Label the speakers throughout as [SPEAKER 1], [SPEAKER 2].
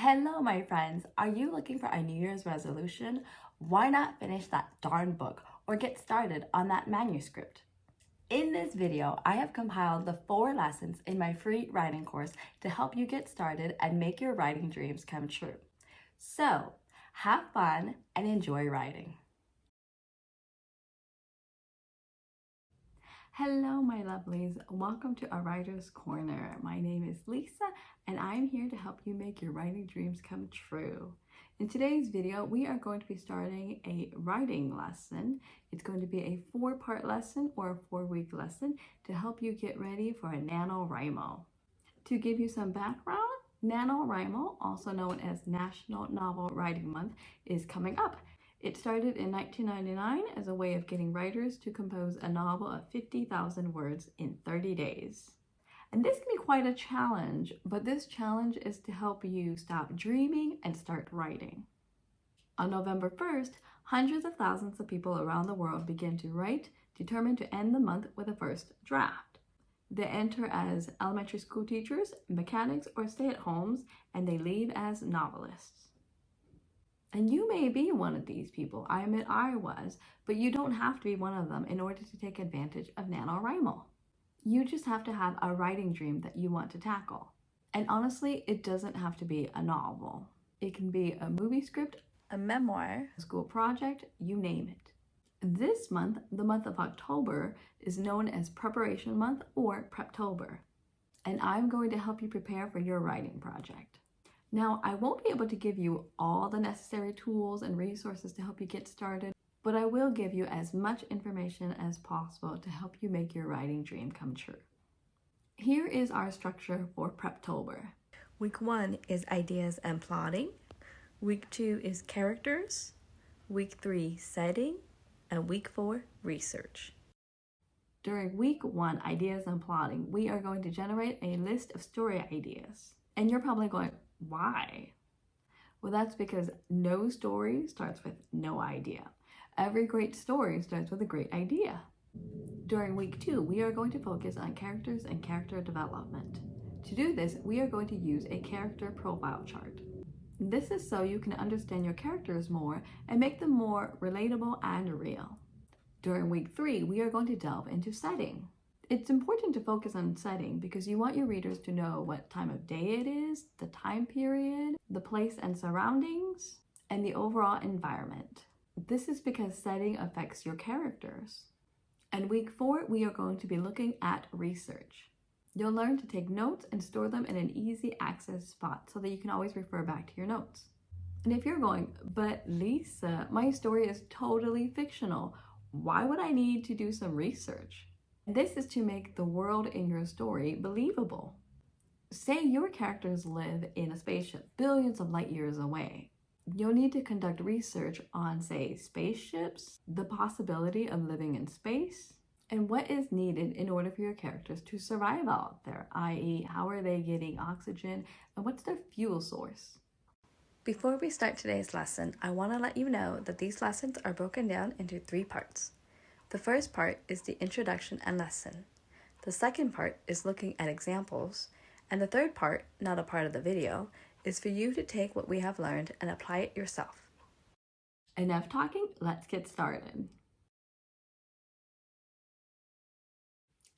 [SPEAKER 1] Hello, my friends. Are you looking for a New Year's resolution? Why not finish that darn book or get started on that manuscript? In this video, I have compiled the 4 lessons in my free writing course to help you get started and make your writing dreams come true. So, have fun and enjoy writing. Hello, my lovelies. Welcome to aWritersCorner. My name is Lysa, and I'm here to help you make your writing dreams come true. In today's video, we are going to be starting a writing lesson. It's going to be a 4-part lesson or a 4-week lesson to help you get ready for a NaNoWriMo. To give you some background, NaNoWriMo, also known as National Novel Writing Month, is coming up. It started in 1999 as a way of getting writers to compose a novel of 50,000 words in 30 days. And this can be quite a challenge, but this challenge is to help you stop dreaming and start writing. On November 1st, hundreds of thousands of people around the world begin to write, determined to end the month with a first draft. They enter as elementary school teachers, mechanics, or stay-at-homes, and they leave as novelists. And you may be one of these people. I admit I was, but you don't have to be one of them in order to take advantage of NaNoWriMo. You just have to have a writing dream that you want to tackle. And honestly, it doesn't have to be a novel. It can be a movie script, a memoir, a school project, you name it. This month, the month of October, is known as Preparation Month or Preptober. And I'm going to help you prepare for your writing project. Now, I won't be able to give you all the necessary tools and resources to help you get started, but I will give you as much information as possible to help you make your writing dream come true. Here is our structure for Preptober. Week 1 is ideas and plotting. Week 2 is characters. Week 3, setting. And week 4, research. During week 1, ideas and plotting, we are going to generate a list of story ideas. And you're probably going, why? Well, that's because no story starts with no idea. Every great story starts with a great idea. During week 2, we are going to focus on characters and character development. To do this, we are going to use a character profile chart. This is so you can understand your characters more and make them more relatable and real. During week 3, we are going to delve into setting. It's important to focus on setting because you want your readers to know what time of day it is, the time period, the place and surroundings, and the overall environment. This is because setting affects your characters. And week 4, we are going to be looking at research. You'll learn to take notes and store them in an easy access spot so that you can always refer back to your notes. And if you're going, but Lysa, my story is totally fictional. Why would I need to do some research? This is to make the world in your story believable. Say your characters live in a spaceship billions of light years away. You'll need to conduct research on, say, spaceships, the possibility of living in space, and what is needed in order for your characters to survive out there, i.e., how are they getting oxygen and what's their fuel source? Before we start today's lesson, I want to let you know that these lessons are broken down into 3 parts. The first part is the introduction and lesson. The second part is looking at examples. And the third part, not a part of the video, is for you to take what we have learned and apply it yourself. Enough talking, let's get started.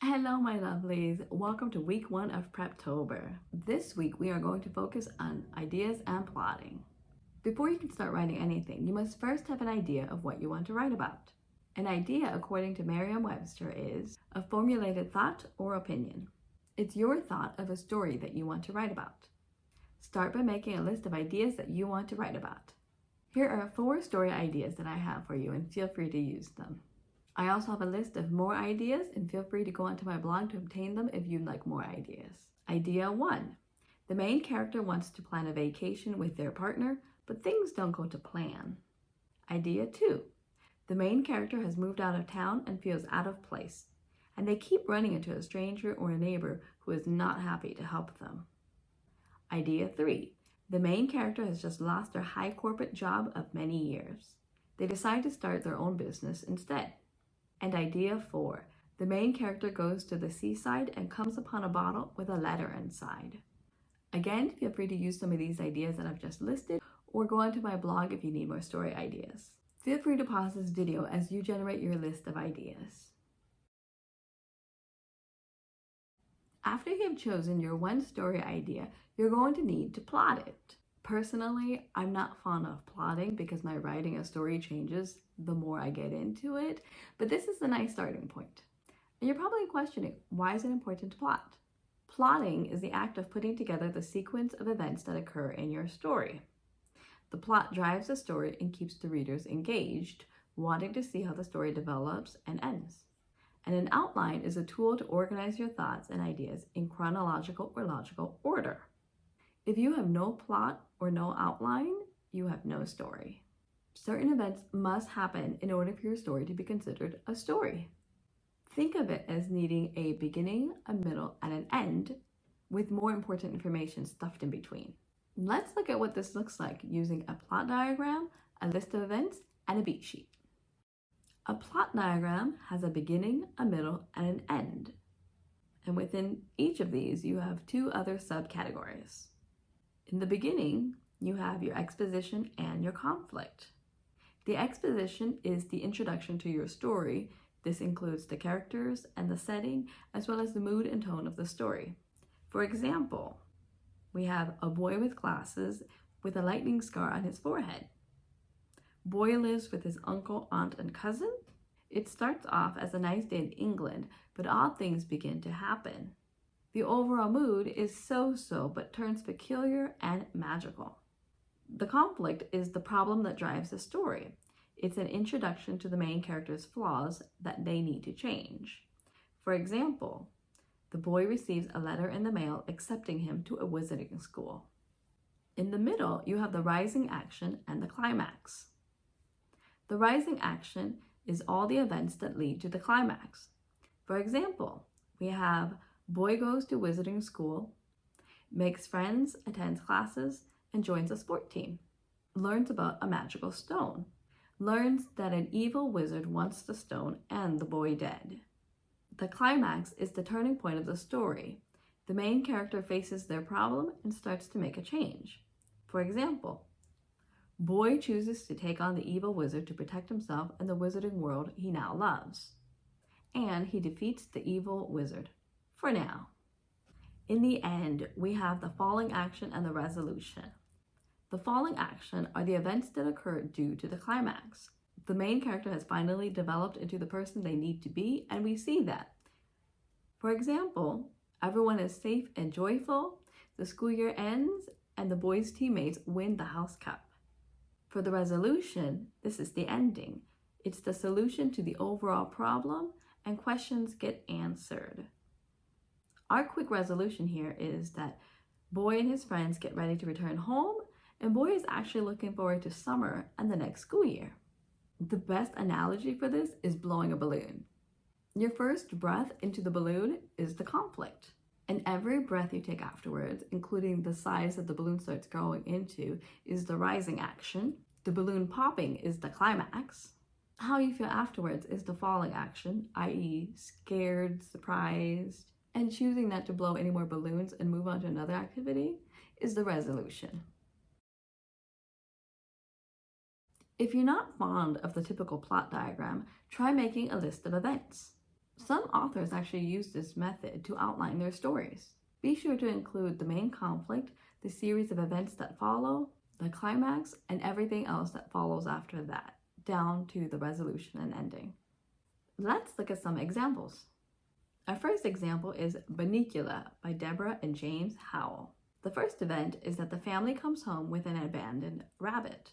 [SPEAKER 1] Hello, my lovelies. Welcome to week 1 of Preptober. This week, we are going to focus on ideas and plotting. Before you can start writing anything, you must first have an idea of what you want to write about. An idea, according to Merriam-Webster, is a formulated thought or opinion. It's your thought of a story that you want to write about. Start by making a list of ideas that you want to write about. Here are 4 story ideas that I have for you, and feel free to use them. I also have a list of more ideas, and feel free to go onto my blog to obtain them if you'd like more ideas. Idea 1. The main character wants to plan a vacation with their partner, but things don't go to plan. Idea 2. The main character has moved out of town and feels out of place, and they keep running into a stranger or a neighbor who is not happy to help them. Idea 3. The main character has just lost their high corporate job of many years. They decide to start their own business instead. And idea 4. The main character goes to the seaside and comes upon a bottle with a letter inside. Again, feel free to use some of these ideas that I've just listed, or go onto my blog if you need more story ideas. Feel free to pause this video as you generate your list of ideas. After you have chosen your one story idea, you're going to need to plot it. Personally, I'm not fond of plotting because my writing a story changes the more I get into it, but this is a nice starting point. And you're probably questioning, why is it important to plot? Plotting is the act of putting together the sequence of events that occur in your story. The plot drives the story and keeps the readers engaged, wanting to see how the story develops and ends. And an outline is a tool to organize your thoughts and ideas in chronological or logical order. If you have no plot or no outline, you have no story. Certain events must happen in order for your story to be considered a story. Think of it as needing a beginning, a middle, and an end, with more important information stuffed in between. Let's look at what this looks like using a plot diagram, a list of events, and a beat sheet. A plot diagram has a beginning, a middle, and an end. And within each of these, you have two other subcategories. In the beginning, you have your exposition and your conflict. The exposition is the introduction to your story. This includes the characters and the setting, as well as the mood and tone of the story. For example, we have a boy with glasses with a lightning scar on his forehead. Boy lives with his uncle, aunt, and cousin. It starts off as a nice day in England, but odd things begin to happen. The overall mood is so-so, but turns peculiar and magical. The conflict is the problem that drives the story. It's an introduction to the main character's flaws that they need to change. For example, the boy receives a letter in the mail accepting him to a wizarding school. In the middle, you have the rising action and the climax. The rising action is all the events that lead to the climax. For example, we have boy goes to wizarding school, makes friends, attends classes, and joins a sport team, learns about a magical stone, learns that an evil wizard wants the stone and the boy dead. The climax is the turning point of the story. The main character faces their problem and starts to make a change. For example, boy chooses to take on the evil wizard to protect himself and the wizarding world he now loves. And he defeats the evil wizard, for now. In the end, we have the falling action and the resolution. The falling action are the events that occur due to the climax. The main character has finally developed into the person they need to be, and we see that. For example, everyone is safe and joyful, the school year ends, and the boys' teammates win the house cup. For the resolution, this is the ending. It's the solution to the overall problem, and questions get answered. Our quick resolution here is that boy and his friends get ready to return home, and boy is actually looking forward to summer and the next school year. The best analogy for this is blowing a balloon. Your first breath into the balloon is the conflict. And every breath you take afterwards, including the size that the balloon starts growing into, is the rising action. The balloon popping is the climax. How you feel afterwards is the falling action, i.e. scared, surprised, and choosing not to blow any more balloons and move on to another activity is the resolution. If you're not fond of the typical plot diagram, try making a list of events. Some authors actually use this method to outline their stories. Be sure to include the main conflict, the series of events that follow, the climax, and everything else that follows after that, down to the resolution and ending. Let's look at some examples. Our first example is Bunnicula by Deborah and James Howell. The first event is that the family comes home with an abandoned rabbit.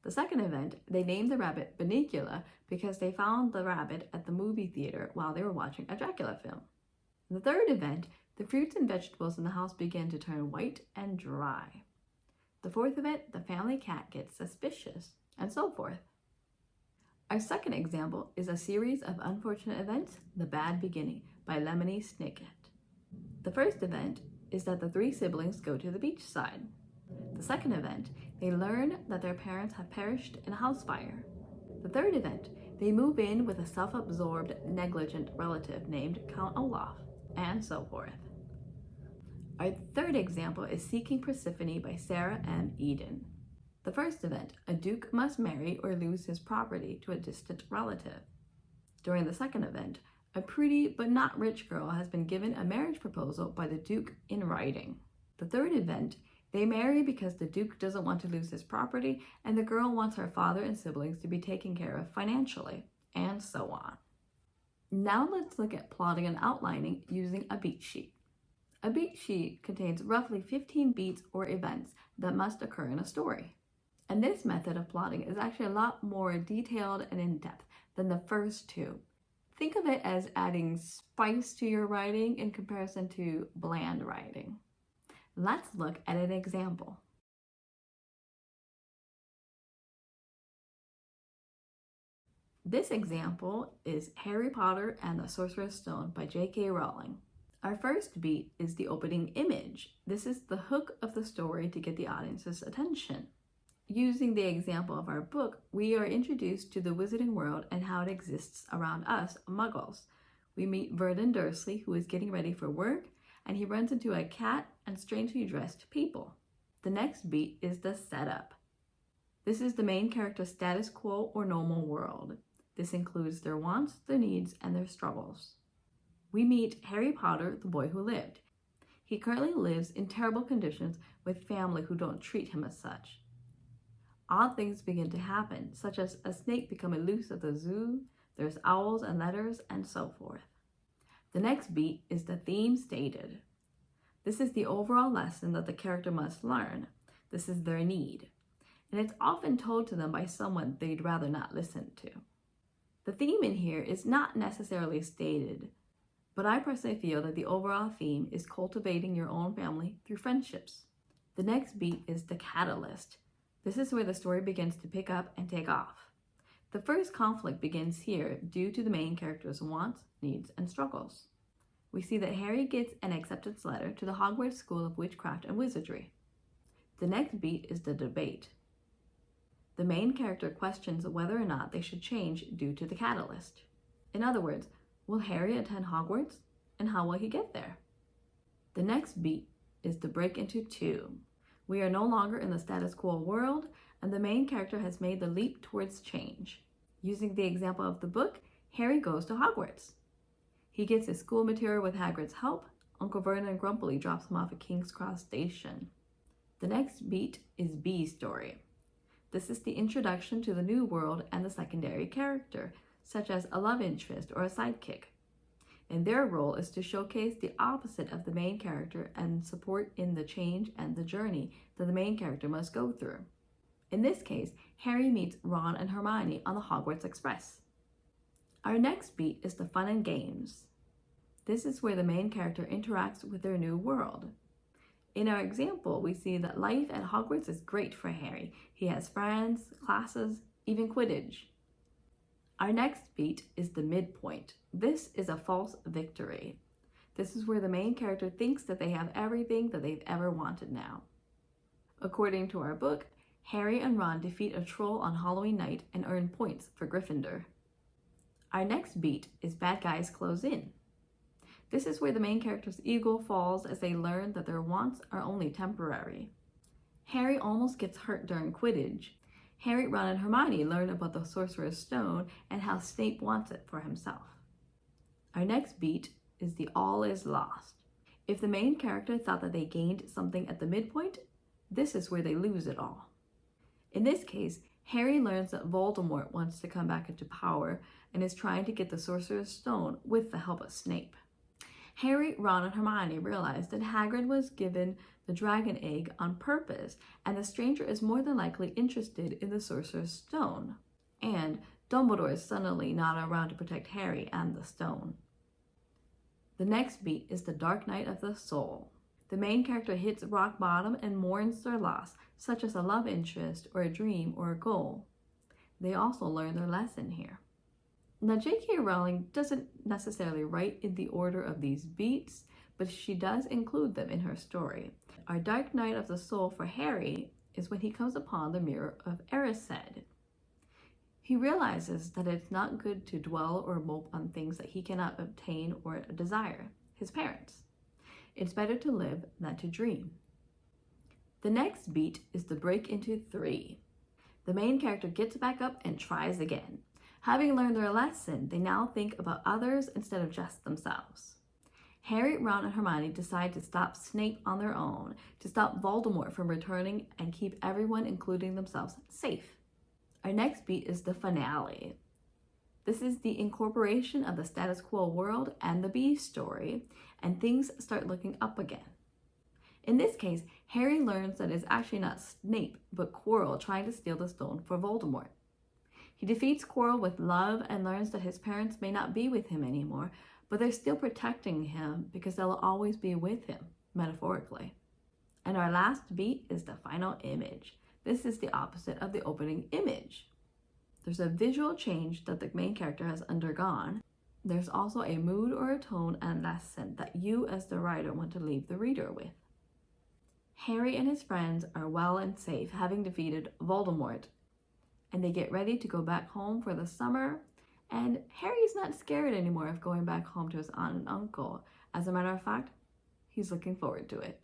[SPEAKER 1] The second event, they named the rabbit Bunnicula because they found the rabbit at the movie theater while they were watching a Dracula film. The third event, the fruits and vegetables in the house begin to turn white and dry. The fourth event, the family cat gets suspicious, and so forth. Our second example is a series of unfortunate events, The Bad Beginning by Lemony Snicket. The first event is that the three siblings go to the beach side. The second event, they learn that their parents have perished in a house fire. The third event, they move in with a self-absorbed, negligent relative named Count Olaf, and so forth. Our third example is Seeking Persephone by Sarah M. Eden. The first event, a duke must marry or lose his property to a distant relative. During the second event, a pretty but not rich girl has been given a marriage proposal by the duke in writing. The third event, they marry because the duke doesn't want to lose his property and the girl wants her father and siblings to be taken care of financially, and so on. Now let's look at plotting and outlining using a beat sheet. A beat sheet contains roughly 15 beats or events that must occur in a story. And this method of plotting is actually a lot more detailed and in-depth than the first two. Think of it as adding spice to your writing in comparison to bland writing. Let's look at an example. This example is Harry Potter and the Sorcerer's Stone by J.K. Rowling. Our first beat is the opening image. This is the hook of the story to get the audience's attention. Using the example of our book, we are introduced to the wizarding world and how it exists around us, muggles. We meet Vernon Dursley, who is getting ready for work, and he runs into a cat and strangely dressed people. The next beat is the setup. This is the main character's status quo or normal world. This includes their wants, their needs, and their struggles. We meet Harry Potter, the boy who lived. He currently lives in terrible conditions with family who don't treat him as such. Odd things begin to happen, such as a snake becoming loose at the zoo, there's owls and letters, and so forth. The next beat is the theme stated. This is the overall lesson that the character must learn. This is their need. And it's often told to them by someone they'd rather not listen to. The theme in here is not necessarily stated, but I personally feel that the overall theme is cultivating your own family through friendships. The next beat is the catalyst. This is where the story begins to pick up and take off. The first conflict begins here due to the main character's wants, needs, and struggles. We see that Harry gets an acceptance letter to the Hogwarts School of Witchcraft and Wizardry. The next beat is the debate. The main character questions whether or not they should change due to the catalyst. In other words, will Harry attend Hogwarts, and how will he get there? The next beat is the break into two. We are no longer in the status quo world, and the main character has made the leap towards change. Using the example of the book, Harry goes to Hogwarts. He gets his school material with Hagrid's help. Uncle Vernon grumpily drops him off at King's Cross Station. The next beat is B's story. This is the introduction to the new world and the secondary character, such as a love interest or a sidekick. And their role is to showcase the opposite of the main character and support in the change and the journey that the main character must go through. In this case, Harry meets Ron and Hermione on the Hogwarts Express. Our next beat is the fun and games. This is where the main character interacts with their new world. In our example, we see that life at Hogwarts is great for Harry. He has friends, classes, even Quidditch. Our next beat is the midpoint. This is a false victory. This is where the main character thinks that they have everything that they've ever wanted now. According to our book, Harry and Ron defeat a troll on Halloween night and earn points for Gryffindor. Our next beat is Bad Guys Close In. This is where the main character's ego falls as they learn that their wants are only temporary. Harry almost gets hurt during Quidditch. Harry, Ron, and Hermione learn about the Sorcerer's Stone and how Snape wants it for himself. Our next beat is the all is lost. If the main character thought that they gained something at the midpoint, this is where they lose it all. In this case, Harry learns that Voldemort wants to come back into power and is trying to get the Sorcerer's Stone with the help of Snape. Harry, Ron, and Hermione realize that Hagrid was given the dragon egg on purpose, and the stranger is more than likely interested in the Sorcerer's Stone. And Dumbledore is suddenly not around to protect Harry and the stone. The next beat is the dark night of the soul. The main character hits rock bottom and mourns their loss, such as a love interest or a dream or a goal. They also learn their lesson here. Now, J.K. Rowling doesn't necessarily write in the order of these beats, but she does include them in her story. Our dark night of the soul for Harry is when he comes upon the mirror of Erised. He realizes that it's not good to dwell or mope on things that he cannot obtain or desire, his parents. It's better to live than to dream. The next beat is the break into 3. The main character gets back up and tries again. Having learned their lesson, they now think about others instead of just themselves. Harry, Ron, and Hermione decide to stop Snape on their own, to stop Voldemort from returning and keep everyone, including themselves, safe. Our next beat is the finale. This is the incorporation of the status quo world and the B story, and things start looking up again. In this case, Harry learns that it's actually not Snape, but Quirrell trying to steal the stone for Voldemort. He defeats Quirrell with love and learns that his parents may not be with him anymore, but they're still protecting him because they'll always be with him, metaphorically. And our last beat is the final image. This is the opposite of the opening image. There's a visual change that the main character has undergone. There's also a mood or a tone and lesson that you as the writer want to leave the reader with. Harry and his friends are well and safe, having defeated Voldemort, and they get ready to go back home for the summer. And Harry's not scared anymore of going back home to his aunt and uncle. As a matter of fact, he's looking forward to it.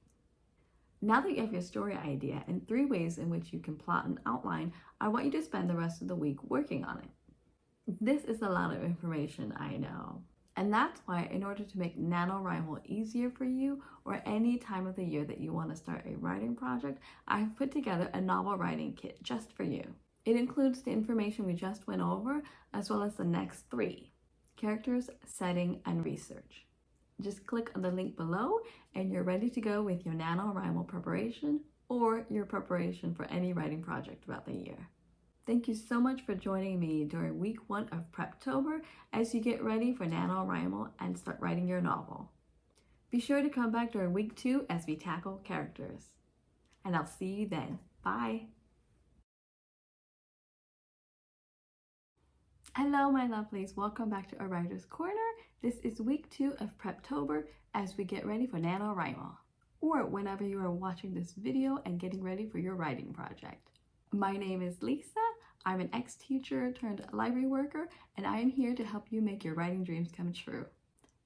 [SPEAKER 1] Now that you have your story idea and 3 ways in which you can plot and outline, I want you to spend the rest of the week working on it. This is a lot of information, I know. And that's why, in order to make NaNoWriMo easier for you, or any time of the year that you want to start a writing project, I've put together a novel writing kit just for you. It includes the information we just went over, as well as the next 3: characters, setting, and research. Just click on the link below and you're ready to go with your NaNoWriMo preparation or your preparation for any writing project throughout the year. Thank you so much for joining me during week 1 of Preptober as you get ready for NaNoWriMo and start writing your novel. Be sure to come back during week 2 as we tackle characters. And I'll see you then. Bye! Hello, my lovelies. Welcome back to aWritersCorner. This is week 2 of Preptober as we get ready for NaNoWriMo, or whenever you are watching this video and getting ready for your writing project. My name is Lysa. I'm an ex-teacher turned library worker, and I am here to help you make your writing dreams come true.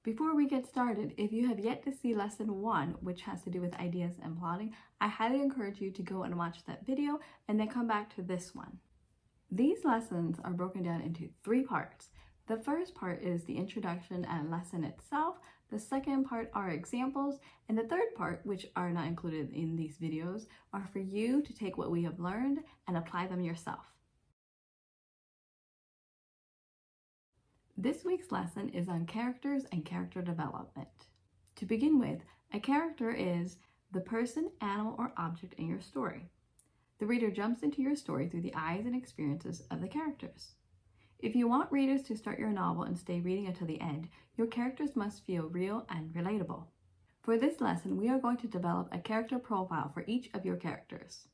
[SPEAKER 1] Before we get started, if you have yet to see lesson 1, which has to do with ideas and plotting, I highly encourage you to go and watch that video and then come back to this one. These lessons are broken down into 3 parts. The first part is the introduction and lesson itself. The second part are examples, and the third part, which are not included in these videos, are for you to take what we have learned and apply them yourself. This week's lesson is on characters and character development. To begin with, a character is the person, animal, or object in your story. The reader jumps into your story through the eyes and experiences of the characters. If you want readers to start your novel and stay reading until the end, your characters must feel real and relatable. For this lesson, we are going to develop a character profile for each of your characters.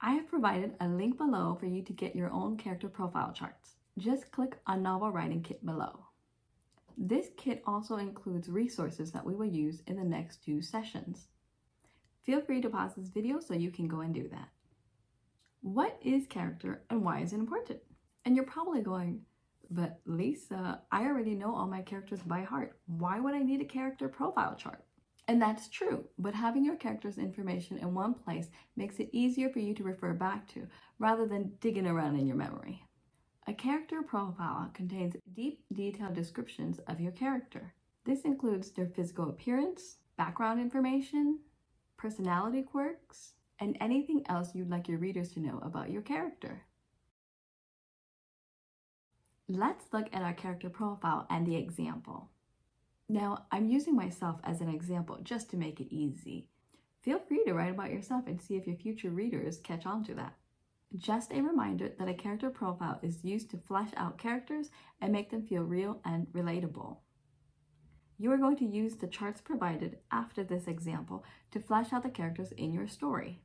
[SPEAKER 1] I have provided a link below for you to get your own character profile charts. Just click on Novel Writing Kit below. This kit also includes resources that we will use in the next 2 sessions. Feel free to pause this video so you can go and do that. What is character and why is it important? And you're probably going, but Lysa, I already know all my characters by heart. Why would I need a character profile chart? And that's true, but having your character's information in one place makes it easier for you to refer back to, rather than digging around in your memory. A character profile contains deep, detailed descriptions of your character. This includes their physical appearance, background information, personality quirks, and anything else you'd like your readers to know about your character. Let's look at our character profile and the example. Now, I'm using myself as an example just to make it easy. Feel free to write about yourself and see if your future readers catch on to that. Just a reminder that a character profile is used to flesh out characters and make them feel real and relatable. You are going to use the charts provided after this example to flesh out the characters in your story.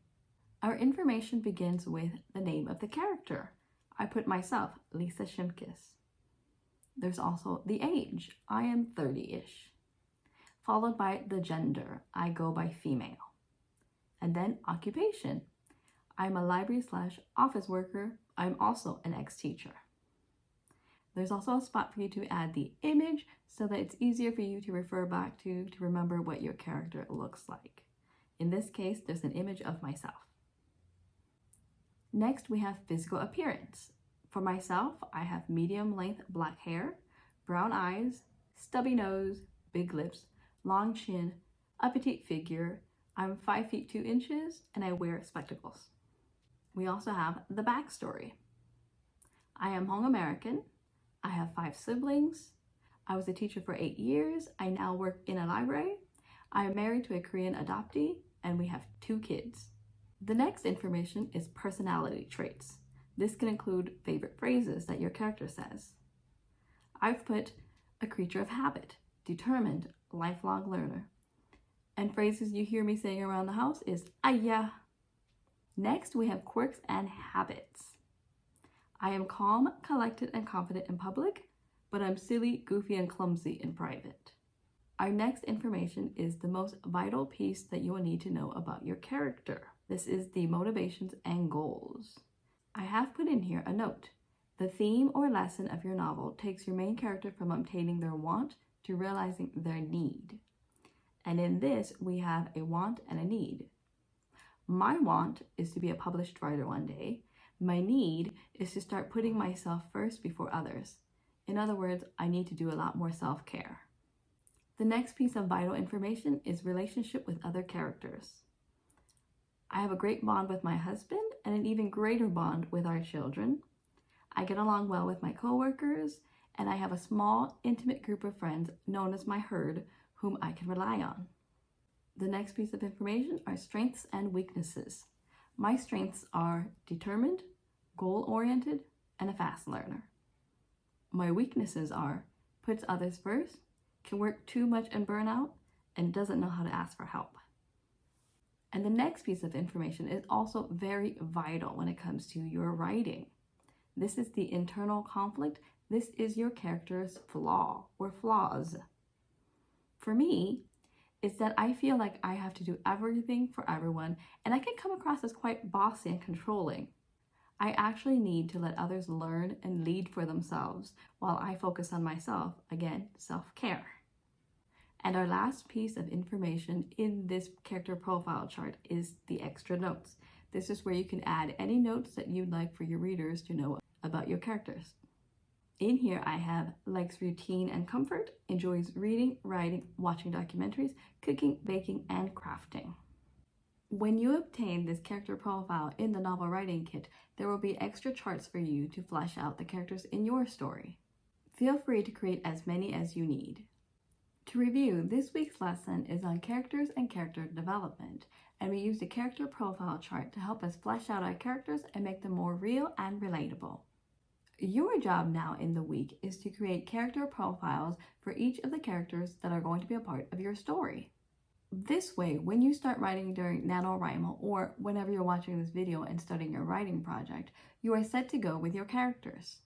[SPEAKER 1] Our information begins with the name of the character. I put myself, Lysa Shimkus. There's also the age. I am 30-ish. Followed by the gender. I go by female. And then occupation. I'm a library/office worker. I'm also an ex-teacher. There's also a spot for you to add the image so that it's easier for you to refer back to remember what your character looks like. In this case, there's an image of myself. Next, we have physical appearance. For myself, I have medium length black hair, brown eyes, stubby nose, big lips, long chin, a petite figure. I'm 5 feet 2 inches and I wear spectacles. We also have the backstory. I am Hmong American. I have 5 siblings. I was a teacher for 8 years. I now work in a library. I am married to a Korean adoptee and we have 2 kids. The next information is personality traits. This can include favorite phrases that your character says. I've put a creature of habit, determined, lifelong learner. And phrases you hear me saying around the house is "Aya." Next, we have quirks and habits. I am calm, collected, and confident in public, but I'm silly, goofy, and clumsy in private. Our next information is the most vital piece that you will need to know about your character. This is the motivations and goals. I have put in here a note. The theme or lesson of your novel takes your main character from obtaining their want to realizing their need. And in this, we have a want and a need. My want is to be a published writer one day. My need is to start putting myself first before others. In other words, I need to do a lot more self-care. The next piece of vital information is relationship with other characters. I have a great bond with my husband and an even greater bond with our children. I get along well with my coworkers, and I have a small, intimate group of friends known as my herd, whom I can rely on. The next piece of information are strengths and weaknesses. My strengths are determined, goal-oriented, and a fast learner. My weaknesses are puts others first, can work too much and burn out, and doesn't know how to ask for help. And the next piece of information is also very vital when it comes to your writing. This is the internal conflict. This is your character's flaw or flaws. For me, it's that I feel like I have to do everything for everyone, and I can come across as quite bossy and controlling. I actually need to let others learn and lead for themselves while I focus on myself, again, self-care. And our last piece of information in this character profile chart is the extra notes. This is where you can add any notes that you'd like for your readers to know about your characters. In here, I have likes routine and comfort, enjoys reading, writing, watching documentaries, cooking, baking, and crafting. When you obtain this character profile in the novel writing kit, there will be extra charts for you to flesh out the characters in your story. Feel free to create as many as you need. To review, this week's lesson is on characters and character development, and we used a character profile chart to help us flesh out our characters and make them more real and relatable. Your job now in the week is to create character profiles for each of the characters that are going to be a part of your story. This way, when you start writing during NaNoWriMo or whenever you're watching this video and starting your writing project, you are set to go with your characters.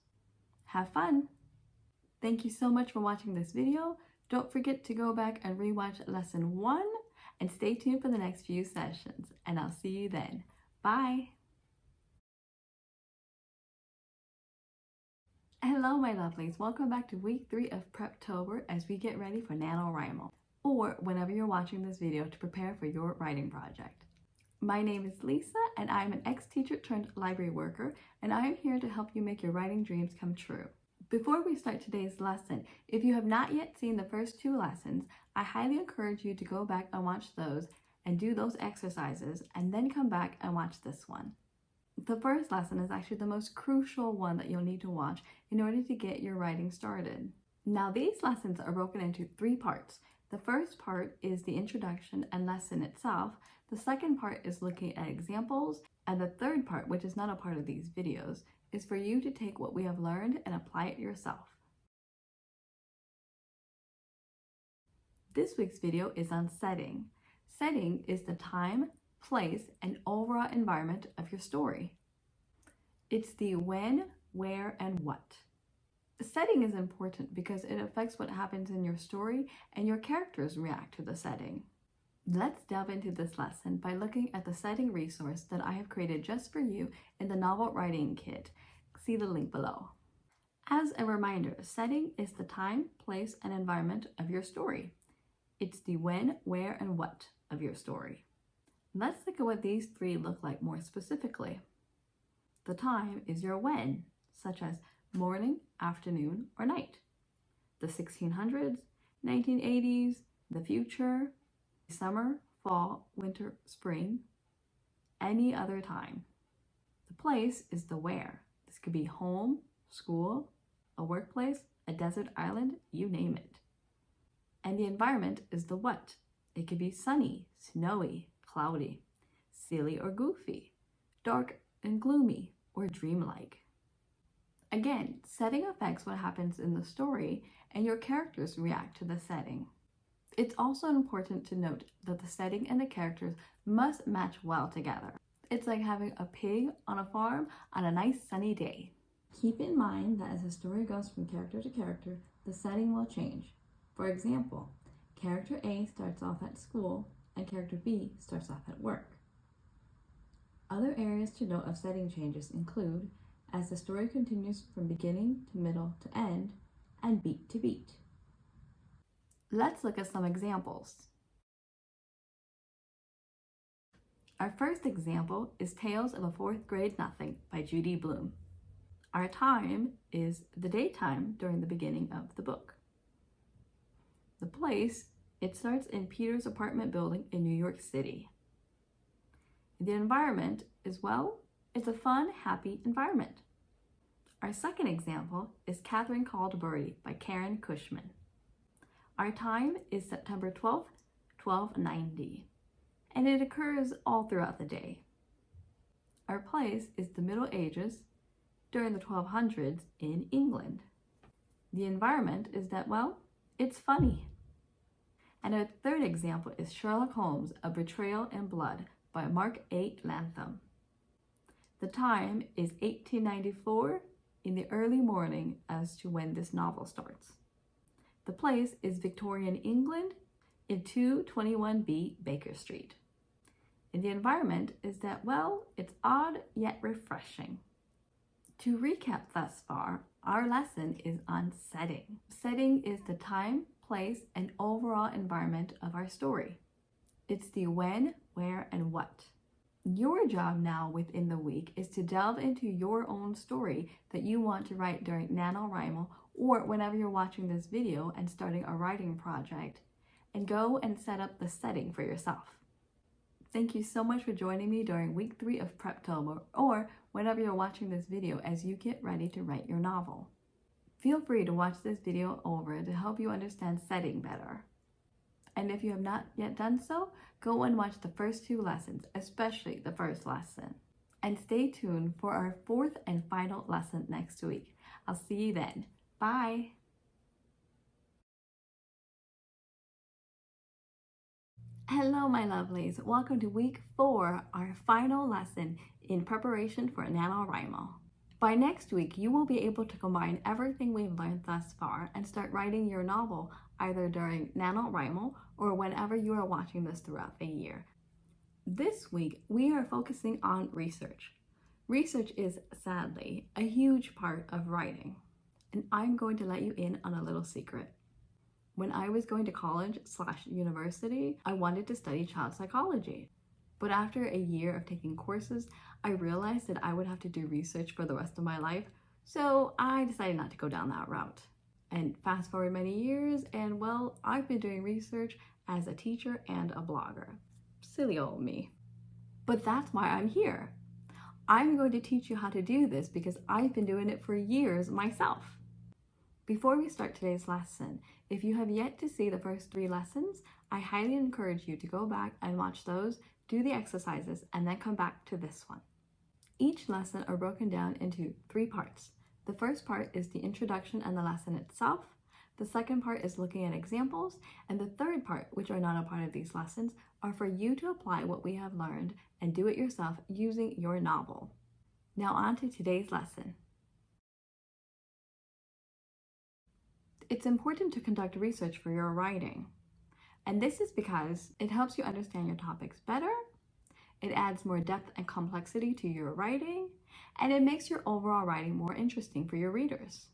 [SPEAKER 1] Have fun! Thank you so much for watching this video. Don't forget to go back and rewatch lesson 1 and stay tuned for the next few sessions. And I'll see you then. Bye! Hello my lovelies, welcome back to week 3 of Preptober as we get ready for NaNoWriMo, or whenever you're watching this video to prepare for your writing project. My name is Lysa and I'm an ex-teacher turned library worker, and I am here to help you make your writing dreams come true. Before we start today's lesson, if you have not yet seen the first 2 lessons, I highly encourage you to go back and watch those and do those exercises and then come back and watch this one. The first lesson is actually the most crucial one that you'll need to watch in order to get your writing started. Now these lessons are broken into 3 parts. The first part is the introduction and lesson itself. The second part is looking at examples. And the third part, which is not a part of these videos, is for you to take what we have learned and apply it yourself. This week's video is on setting. Setting is the time, place, and overall environment of your story. It's the when, where, and what. The setting is important because it affects what happens in your story and your characters react to the setting. Let's delve into this lesson by looking at the setting resource that I have created just for you in the novel writing kit. See the link below. As a reminder, setting is the time, place, and environment of your story. It's the when, where, and what of your story. Let's look at what these three look like more specifically. The time is your when, such as morning, afternoon, or night. The 1600s, 1980s, the future, summer, fall, winter, spring, any other time. The place is the where. This could be home, school, a workplace, a desert island, you name it. And the environment is the what. It could be sunny, snowy, cloudy, silly or goofy, dark and gloomy, or dreamlike. Again, setting affects what happens in the story, and your characters react to the setting. It's also important to note that the setting and the characters must match well together. It's like having a pig on a farm on a nice sunny day. Keep in mind that as the story goes from character to character, the setting will change. For example, character A starts off at school and character B starts off at work. Other areas to note of setting changes include as the story continues from beginning to middle to end and beat to beat. Let's look at some examples. Our first example is Tales of a Fourth Grade Nothing by Judy Blume. Our time is the daytime during the beginning of the book. The place, it starts in Peter's apartment building in New York City. The environment is, well, it's a fun, happy environment. Our second example is Catherine Called Birdie by Karen Cushman. Our time is September 12th, 1290, and it occurs all throughout the day. Our place is the Middle Ages during the 1200s in England. The environment is that, well, it's funny. And our third example is Sherlock Holmes, A Betrayal in Blood by Mark A. Lantham. The time is 1894 in the early morning as to when this novel starts. The place is Victorian England in 221B Baker Street. And the environment is that, well, it's odd yet refreshing. To recap thus far, our lesson is on setting. Setting is the time, place, and overall environment of our story. It's the when, where, and what. Your job now within the week is to delve into your own story that you want to write during NaNoWriMo or whenever you're watching this video and starting a writing project, and go and set up the setting for yourself. Thank you so much for joining me during week 3 of Preptober or whenever you're watching this video as you get ready to write your novel. Feel free to watch this video over to help you understand setting better. And if you have not yet done so, go and watch the first 2 lessons, especially the first lesson. And stay tuned for our 4th and final lesson next week. I'll see you then. Bye! Hello, my lovelies. Welcome to week 4, our final lesson in preparation for NaNoWriMo. By next week, you will be able to combine everything we've learned thus far and start writing your novel either during NaNoWriMo or whenever you are watching this throughout the year. This week, we are focusing on research. Research is, sadly, a huge part of writing, and I'm going to let you in on a little secret. When I was going to college/university, I wanted to study child psychology. But after a year of taking courses, I realized that I would have to do research for the rest of my life, so I decided not to go down that route. And fast forward many years, and well, I've been doing research as a teacher and a blogger. Silly old me. But that's why I'm here. I'm going to teach you how to do this because I've been doing it for years myself. Before we start today's lesson, if you have yet to see the first 3 lessons, I highly encourage you to go back and watch those, do the exercises, and then come back to this one. Each lesson are broken down into 3 parts. The first part is the introduction and the lesson itself. The second part is looking at examples. And the third part, which are not a part of these lessons, are for you to apply what we have learned and do it yourself using your novel. Now on to today's lesson. It's important to conduct research for your writing. And this is because it helps you understand your topics better, it adds more depth and complexity to your writing, and it makes your overall writing more interesting for your readers.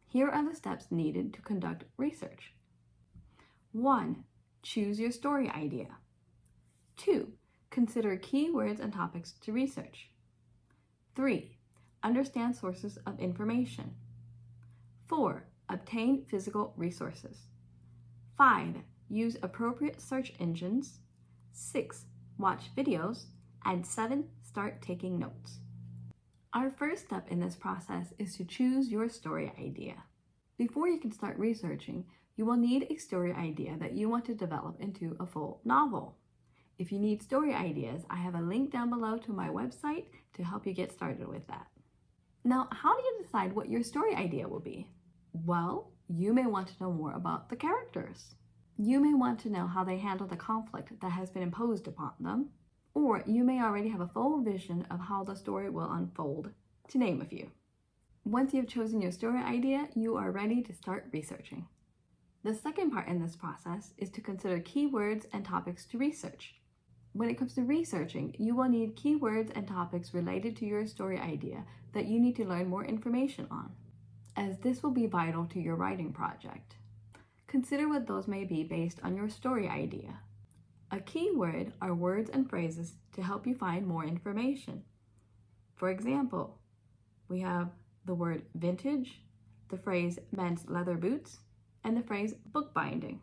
[SPEAKER 1] Here are the steps needed to conduct research. 1. Choose your story idea. 2. Consider keywords and topics to research. 3. Understand sources of information. 4. Obtain physical resources. 5. Use appropriate search engines. 6. Watch videos. And 7. Start taking notes. Our first step in this process is to choose your story idea. Before you can start researching, you will need a story idea that you want to develop into a full novel. If you need story ideas, I have a link down below to my website to help you get started with that. Now, how do you decide what your story idea will be? Well, you may want to know more about the characters. You may want to know how they handle the conflict that has been imposed upon them, or you may already have a full vision of how the story will unfold, to name a few. Once you've chosen your story idea, you are ready to start researching. The second part in this process is to consider keywords and topics to research. When it comes to researching, you will need keywords and topics related to your story idea that you need to learn more information on, as this will be vital to your writing project. Consider what those may be based on your story idea. A keyword are words and phrases to help you find more information. For example, we have the word vintage, the phrase men's leather boots, and the phrase bookbinding.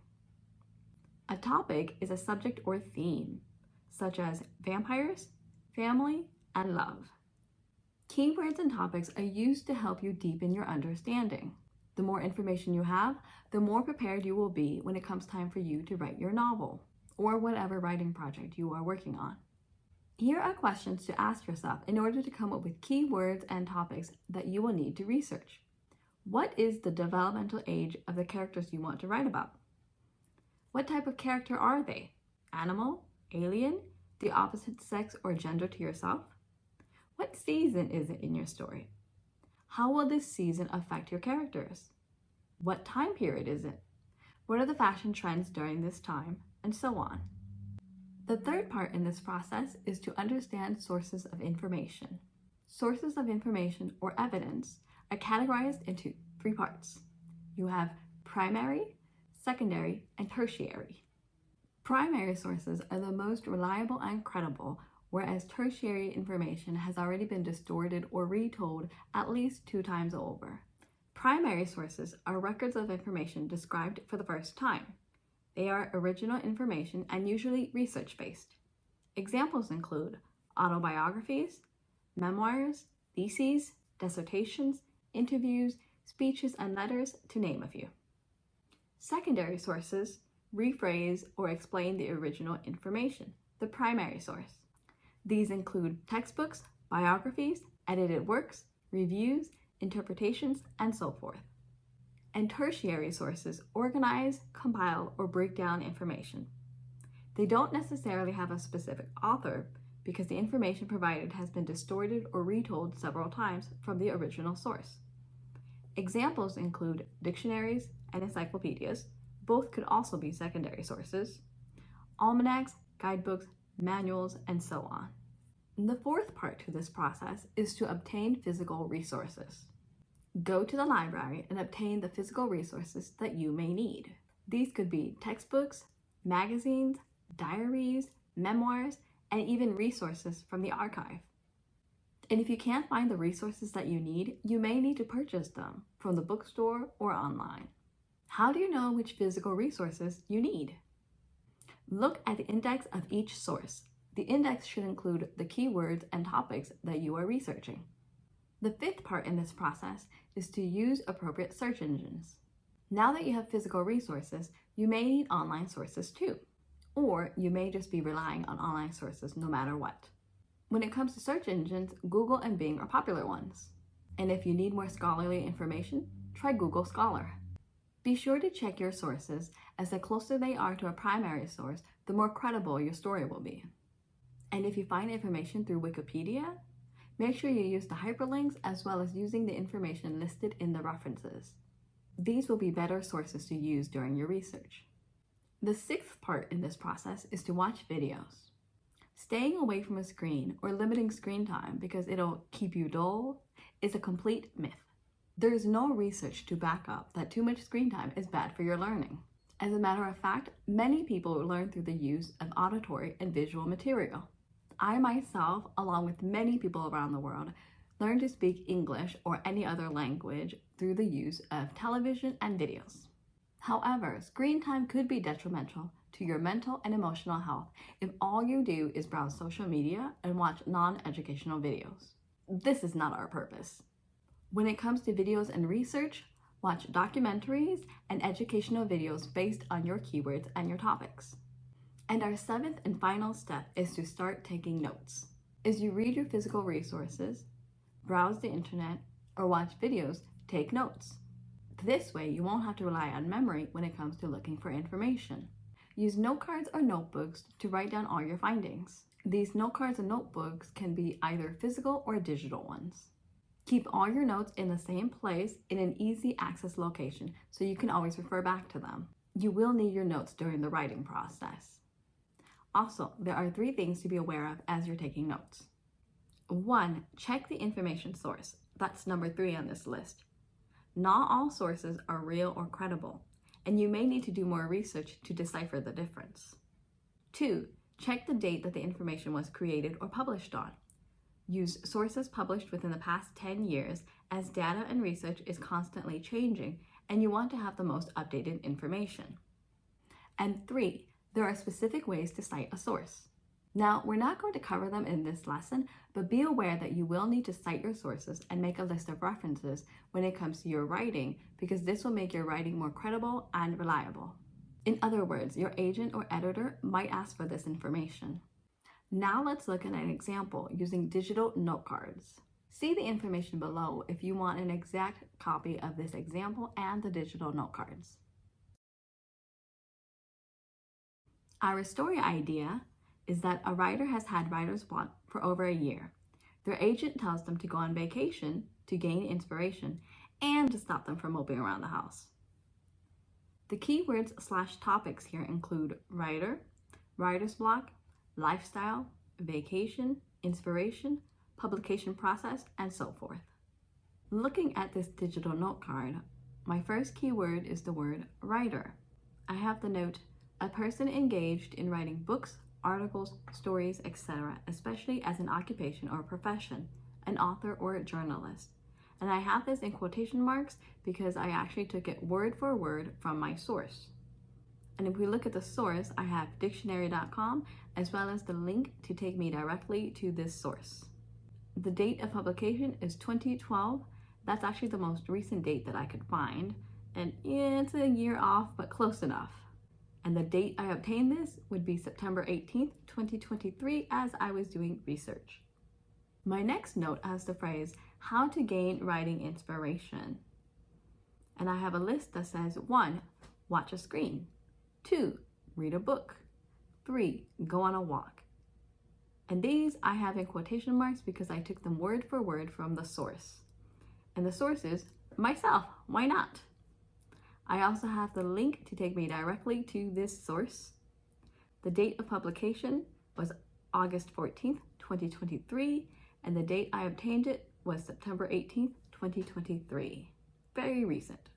[SPEAKER 1] A topic is a subject or theme, such as vampires, family, and love. Keywords and topics are used to help you deepen your understanding. The more information you have, the more prepared you will be when it comes time for you to write your novel, or whatever writing project you are working on. Here are questions to ask yourself in order to come up with keywords and topics that you will need to research. What is the developmental age of the characters you want to write about? What type of character are they? Animal? Alien? The opposite sex or gender to yourself? What season is it in your story? How will this season affect your characters? What time period is it? What are the fashion trends during this time? And so on. The third part in this process is to understand sources of information. Sources of information or evidence are categorized into 3 parts. You have primary, secondary, and tertiary. Primary sources are the most reliable and credible, whereas tertiary information has already been distorted or retold at least 2 times over. Primary sources are records of information described for the first time. They are original information and usually research-based. Examples include autobiographies, memoirs, theses, dissertations, interviews, speeches, and letters, to name a few. Secondary sources rephrase or explain the original information, the primary source. These include textbooks, biographies, edited works, reviews, interpretations, and so forth. And tertiary sources organize, compile, or break down information. They don't necessarily have a specific author because the information provided has been distorted or retold several times from the original source. Examples include dictionaries and encyclopedias. Both could also be secondary sources. Almanacs, guidebooks, manuals, and so on. And the fourth part to this process is to obtain physical resources. Go to the library and obtain the physical resources that you may need. These could be textbooks, magazines, diaries, memoirs, and even resources from the archive. And if you can't find the resources that you need, you may need to purchase them from the bookstore or online. How do you know which physical resources you need? Look at the index of each source. The index should include the keywords and topics that you are researching. The fifth part in this process is to use appropriate search engines. Now that you have physical resources, you may need online sources too, or you may just be relying on online sources no matter what. When it comes to search engines, Google and Bing are popular ones. And if you need more scholarly information, try Google Scholar. Be sure to check your sources, as the closer they are to a primary source, the more credible your story will be. And if you find information through Wikipedia, make sure you use the hyperlinks as well as using the information listed in the references. These will be better sources to use during your research. The sixth part in this process is to watch videos. Staying away from a screen or limiting screen time because it'll keep you dull is a complete myth. There is no research to back up that too much screen time is bad for your learning. As a matter of fact, many people learn through the use of auditory and visual material. I myself, along with many people around the world, learn to speak English or any other language through the use of television and videos. However, screen time could be detrimental to your mental and emotional health if all you do is browse social media and watch non-educational videos. This is not our purpose. When it comes to videos and research, watch documentaries and educational videos based on your keywords and your topics. And our seventh and final step is to start taking notes. As you read your physical resources, browse the internet, or watch videos, take notes. This way, you won't have to rely on memory when it comes to looking for information. Use note cards or notebooks to write down all your findings. These note cards and notebooks can be either physical or digital ones. Keep all your notes in the same place in an easy access location so you can always refer back to them. You will need your notes during the writing process. Also, there are 3 things to be aware of as you're taking notes. 1, check the information source. That's number 3 on this list. Not all sources are real or credible, and you may need to do more research to decipher the difference. 2, check the date that the information was created or published on. Use sources published within the past 10 years as data and research is constantly changing and you want to have the most updated information. And 3, there are specific ways to cite a source. Now, we're not going to cover them in this lesson, but be aware that you will need to cite your sources and make a list of references when it comes to your writing because this will make your writing more credible and reliable. In other words, your agent or editor might ask for this information. Now let's look at an example using digital note cards. See the information below if you want an exact copy of this example and the digital note cards. Our story idea is that a writer has had writer's block for over a year. Their agent tells them to go on vacation to gain inspiration and to stop them from moping around the house. The keywords/topics here include writer, writer's block, lifestyle, vacation, inspiration, publication process, and so forth. Looking at this digital note card, my first keyword is the word writer. I have the note, a person engaged in writing books, articles, stories, etc., especially as an occupation or profession, an author or a journalist. And I have this in quotation marks because I actually took it word for word from my source. And if we look at the source, I have dictionary.com as well as the link to take me directly to this source. The date of publication is 2012. That's actually the most recent date that I could find. And yeah, it's a year off, but close enough. And the date I obtained this would be September 18th, 2023, as I was doing research. My next note has the phrase, how to gain writing inspiration. And I have a list that says 1, watch a screen. 2, read a book. 3, go on a walk. And these I have in quotation marks because I took them word for word from the source. And the source is myself. Why not? I also have the link to take me directly to this source. The date of publication was August 14th, 2023, and the date I obtained it was September 18th, 2023. Very recent.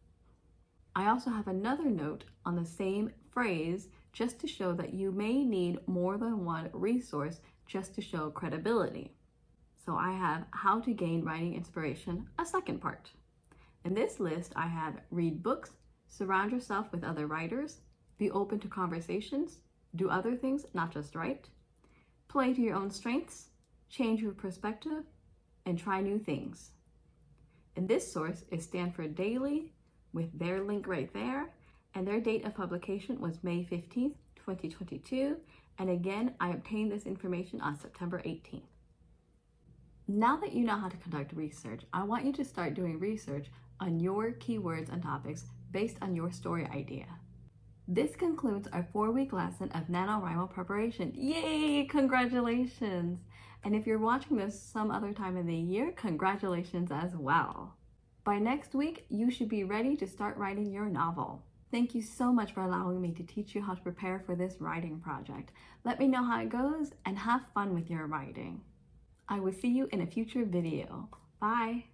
[SPEAKER 1] I also have another note on the same phrase just to show that you may need more than one resource just to show credibility. So I have how to gain writing inspiration, a second part. In this list, I have read books, surround yourself with other writers, be open to conversations, do other things, not just write, play to your own strengths, change your perspective, and try new things. And this source is Stanford Daily with their link right there, and their date of publication was May 15th, 2022, and again, I obtained this information on September 18th. Now that you know how to conduct research, I want you to start doing research on your keywords and topics based on your story idea. This concludes our 4-week lesson of NaNoWriMo preparation. Yay! Congratulations! And if you're watching this some other time in the year, congratulations as well. By next week, you should be ready to start writing your novel. Thank you so much for allowing me to teach you how to prepare for this writing project. Let me know how it goes and have fun with your writing. I will see you in a future video. Bye!